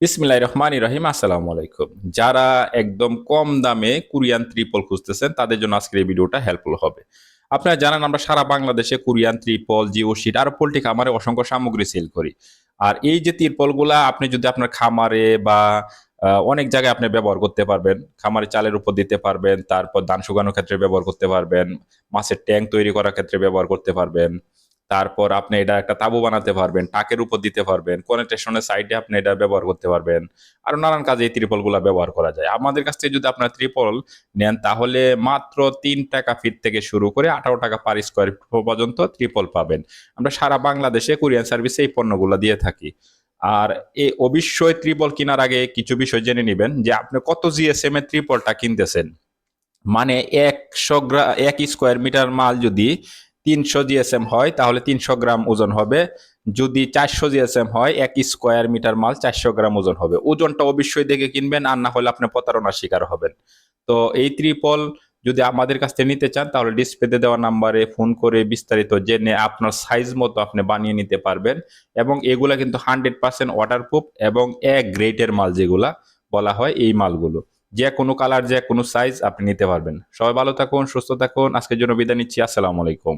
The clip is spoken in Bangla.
বিসমিল্লাহির রহমানির রহিম। আসসালামু আলাইকুম। যারা একদম কম দামে কোরিয়ান ত্রিপল খুঁজতেছেন তাদের জন্য আজকের এই ভিডিওটা হেল্পফুল হবে। আপনারা জানেন আমরা সারা বাংলাদেশে কোরিয়ান ত্রিপল, জিও শিট আর পোল্ট্রি খামারে অসংখ্য সামগ্রী সেল করি। আর এই যে ত্রিপলগুলা আপনি যদি আপনার খামারে বা অনেক জায়গায় আপনি ব্যবহার করতে পারবেন। খামারে চালের উপর দিতে পারবেন, তারপর ধান শুকানোর ক্ষেত্রে ব্যবহার করতে পারবেন, মাছের ট্যাঙ্ক তৈরি করার ক্ষেত্রে ব্যবহার করতে পারবেন। তারপর আপনি এটা একটা তাঁবু বানাতে পারবেন, টাকের উপর দিতে পারবেন, কনেকশনের সাইডে আপনি এটা ব্যবহার করতে পারবেন। আরো নানান কাজে এই ত্রিপলগুলা ব্যবহার করা যায়। আমাদের কাছ থেকে যদি আপনারা ত্রিপল নেন তাহলে মাত্র ৳৩ ফিট থেকে শুরু করে ৳১৮ পার স্কয়ার ফিট পর্যন্ত ত্রিপল পাবেন। আমরা সারা বাংলাদেশে কুরিয়ার সার্ভিসে এই পণ্যগুলা দিয়ে থাকি। আর অবশ্যই ত্রিপল কেনার আগে কিছু বিষয় জেনে নিবেন যে আপনি কত জিএসএম এর ত্রিপলটা কিনতেছেন। মানে ১ স্কয়ার মিটার মাল যদি ৩০০ জিএসএম হয় তাহলে ৩০০ গ্রাম ওজন হবে। যদি ৪০০ জিএসএম হয় ১ স্কয়ার মিটার মাল ৪০০ গ্রাম ওজন হবে। ওজনটা অবশ্যই দেখে কিনবেন, আর না হলে আপনি প্রতারণার শিকার হবেন। তো এই ত্রিপল যদি আমাদের কাছ থেকে নিতে চান তাহলে ডিসপ্লেতে দেওয়া নাম্বারে ফোন করে বিস্তারিত জেনে আপনার সাইজ মতো আপনি বানিয়ে নিতে পারবেন। এবং এগুলা কিন্তু 100% ওয়াটারপ্রুফ এবং এ গ্রেডের মাল যেগুলা বলা হয় এই মালগুলো। যেকোনো কালার, যেকোনো সাইজ আপনি নিতে পারবেন। সবাই ভালো থাকুন, সুস্থ থাকুন। আজকের জন্য বিদায় নিচ্ছি। আসসালামু আলাইকুম।